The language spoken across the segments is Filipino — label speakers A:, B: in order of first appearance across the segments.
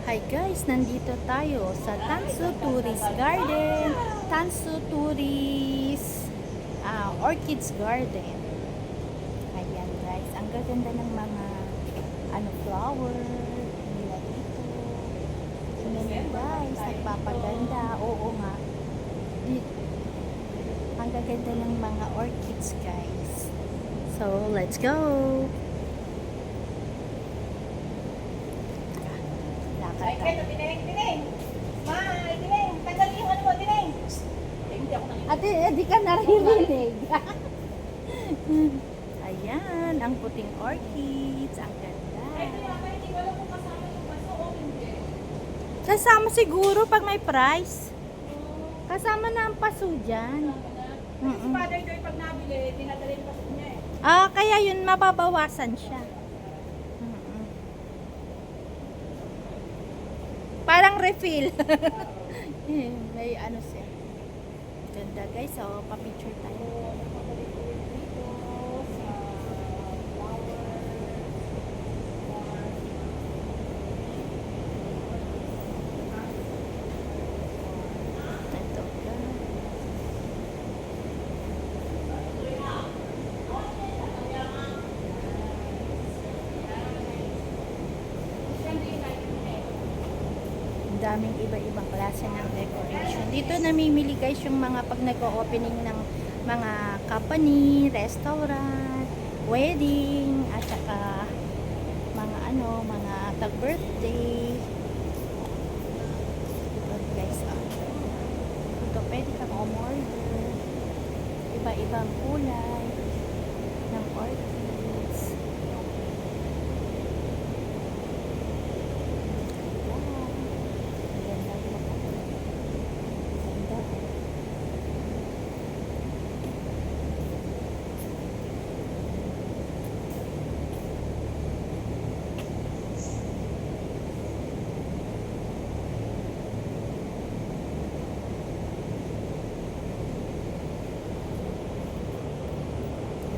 A: Hi guys, nandito tayo sa Tansu Tourist Garden, Tansu Tourist Orchids Garden. Ayan guys, ang gaganda ng mga flower nila dito. Tingnan nyo guys, nagpapaganda. Oo nga. Dito, ang gaganda ng mga orchids guys. So, let's go!
B: Ay, kaya tineng. Ma, tineng. Tanggal yung ano mo, tineng. Hindi ako nang
A: Ate, di ka naririnig. Ayan, ang puting orchids. Ang ganda.
B: Ay, hindi ko alam kung kasama yung baso o hindi.
A: Kasama siguro pag may price. Kasama na ang paso dyan.
B: Kasi si Father Joy pag nabili, dinadala yung baso niya eh.
A: Ah, kaya yun, mababawasan siya. Mm-mm. Parang refill. May ano siya. Ganda guys, so pa-picture tayo. Ito guys. Ang daming iba-ibang klase ng decoration. Dito namimili guys yung mga pag nag-opening ng mga company, restaurant, wedding, at saka mga mga tag-birthday. Ito guys, ito pwede kang umorder. Iba-ibang kulay ng orchids.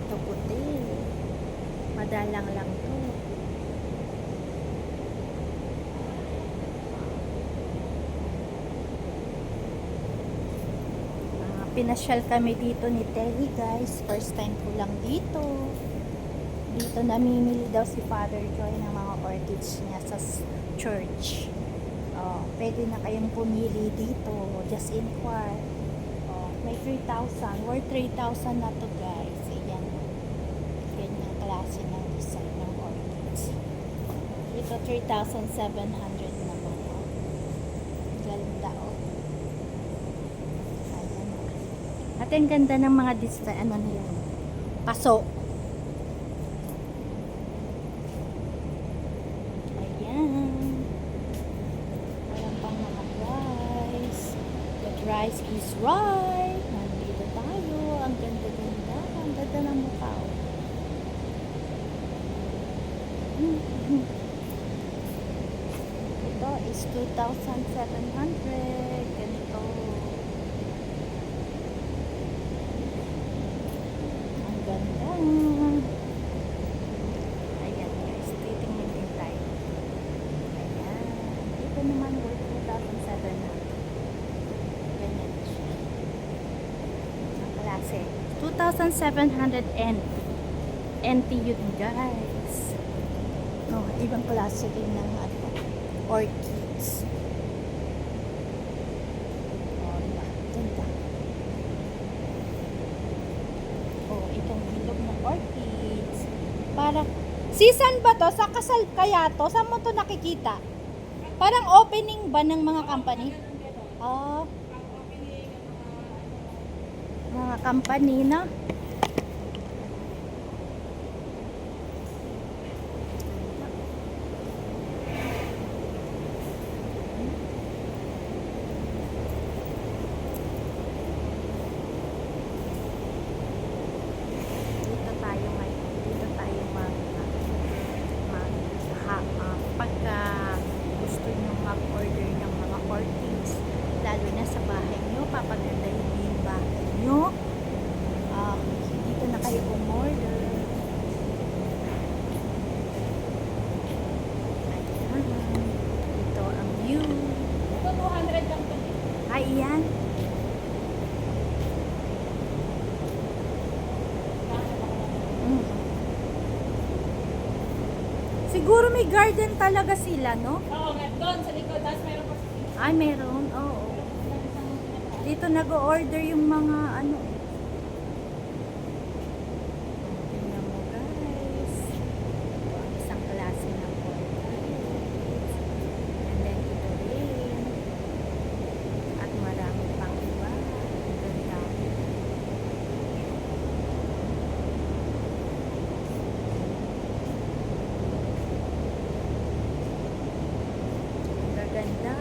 A: Ito puti. Madalang lang to. Pinasyal kami dito ni Terry guys. First time ko lang dito. Dito namimili daw si Father Joy ng mga orchids niya sa church. Oh, pwede na kayong pumili dito. Just inquire. Oh, may 3,000. Worth 3,000 na to guys. Ayan. Ganyan klase ng design ng orchids. Ito 3,700 naman. Oh. Ganda oh. Ayan. At ang ganda ng mga design nila. Paso. Rice is right. Nandito tayo. Ang ganda-ganda. Ang ganda ng mukha. Ito is 2,700. Ganito. Ang ganda. Ayan guys. Titingin din tayo. Ayan. Ito naman worth 2,700. 2,700 NT yun guys. Oh, ibang klase din ng orchids. Oh, diba? Ganda. Oh, itong bilog ng orchids. Para season ba to? Sa kasal kaya to? Saan mo to nakikita? Parang opening ba ng mga company? Oh. Mga company na. Dito tayo ngayon. Dito tayo pagka gusto nyo mag-order ng mga orchids, lalo na sa bahay nyo, papagandahin yung bahay nyo. Ay, yan. Mm. Siguro may garden talaga sila, no?
B: Oo, nga doon sa likod. Tapos meron pa sa
A: Ay, meron. Oo. Dito nag-order yung mga ano. Tingnan mo, guys. Isang klase ng orchids. And then ito rin. At marami pang iba. Ang dami. Ang gaganda.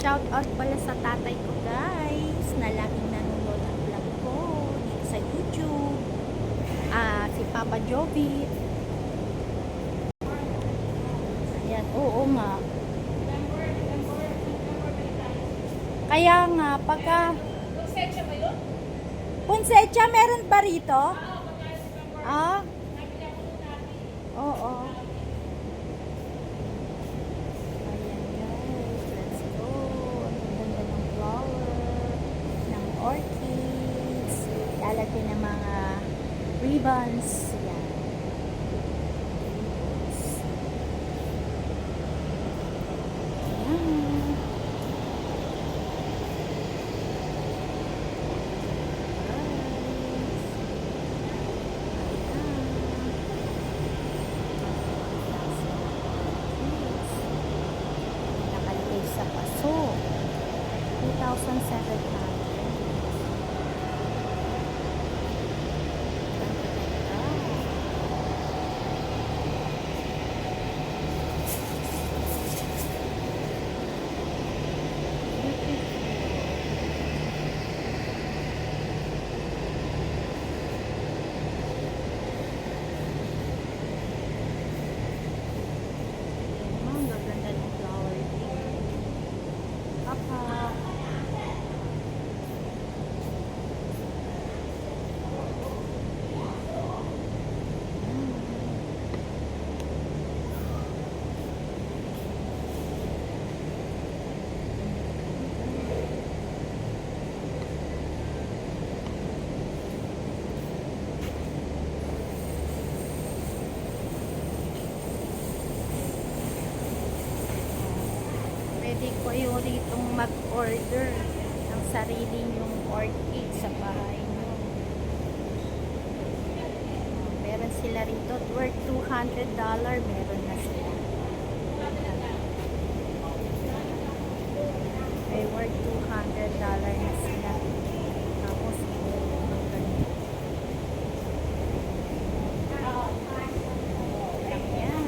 A: Shout out pala sa tatay ko, guys, na laging nanonood ng vlog ko dito sa YouTube. Si Papa Jovi. Ayan, oo nga. Kaya nga, pagka
B: Konsensya ba yun?
A: Ponsecha, meron ba rito? Ah, oo. Ayan, guys, let's go. Ang ganda ng flower, ng orchids, lalagyan ng mga ribbons. Yan. Ribbons. Ayan. Nakalagay sa paso. 2,700. Ang gaganda ng flower dito. Papa. Pwede ko yung ritong mag-order ng sarili yung orchid sa bahay mo. Meron sila rito worth $200, meron na sila. May worth $200 na sila. Tapos ganito. Ayan.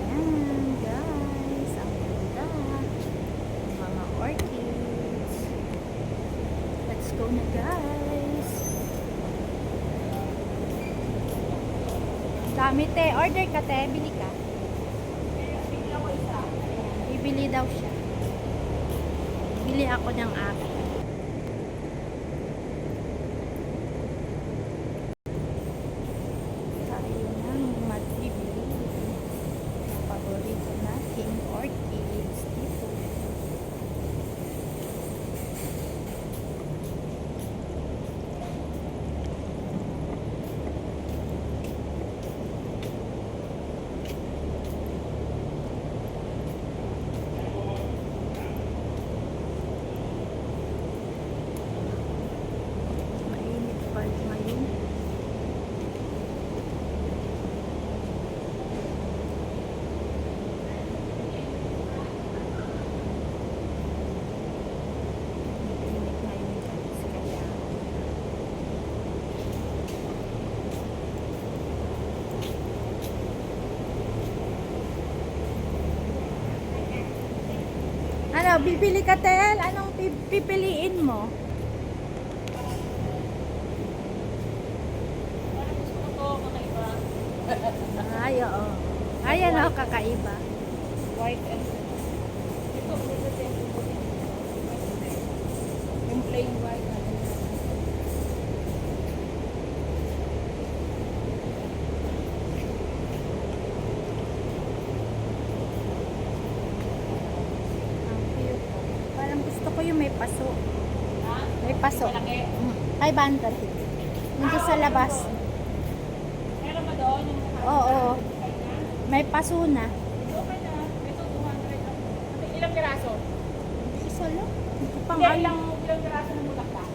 A: Ayan, guys. Ang ganda. Ang mga orchids. Let's go na, guys. Dami, te. Order ka, te. Bili ka. Ayan, bibili daw siya. Bili ako ng akin. Tayo nang magbibili ng paborito nating orchids dito. Mainit pa ngayon. Mainit ngayon, guys. Kaya ano, bibili ka, Tel? Anong pipiliin mo?
B: Gusto ko kakaiba.
A: Ay, oo. Ayan, oh, kakaiba.
B: White and ito, yung plain white.
A: may paso.
B: Ha?
A: May paso.
B: Malaki.
A: 500. Hindi sa labas.
B: Meron ba doon yung
A: Oo.
B: design niya?
A: May paso na.
B: Okay na. Ito 200. Ilang piraso?
A: Isa lang. Hindi pang
B: Hindi, ilang piraso ng bulaklak?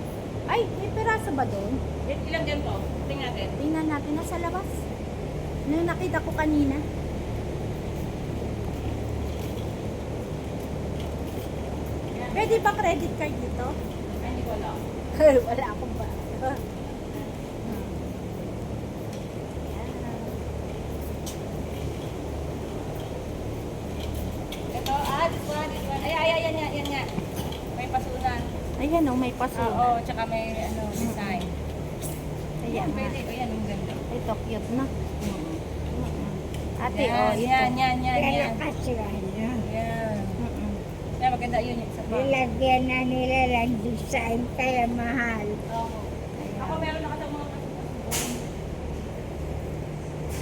A: Ay, may peraso ba doon?
B: Ilang ganito? Tingnan natin.
A: Tingnan natin. Nasa labas. Ano nakita ko kanina? Pwede ba credit card dito?
B: Ay, hindi ko alam.
A: Wala akong ba.
B: Ito, this one. Yan nga. May pasunan.
A: Ayan oh, may paso.
B: Oo, tsaka may design.
A: Ayan.
B: Pwede. O, yan, ang ganda.
A: Ito, cute na. Ate,
B: Yan,
A: oh, ito.
B: yan.
C: Kasiyahan niya.
B: Yan.
A: Mm-mm.
B: Yan, maganda yun yung isa pa.
C: Nilagyan na nila ng design kaya mahal.
B: Oo. Ako meron na kasi mga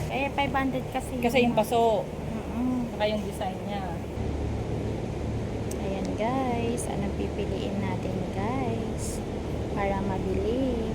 A: Kaya 500 kasi.
B: Kasi yung paso,
A: Mm-mm.
B: saka yung design niya.
A: Ayan guys, anong pipiliin natin guys para mabili?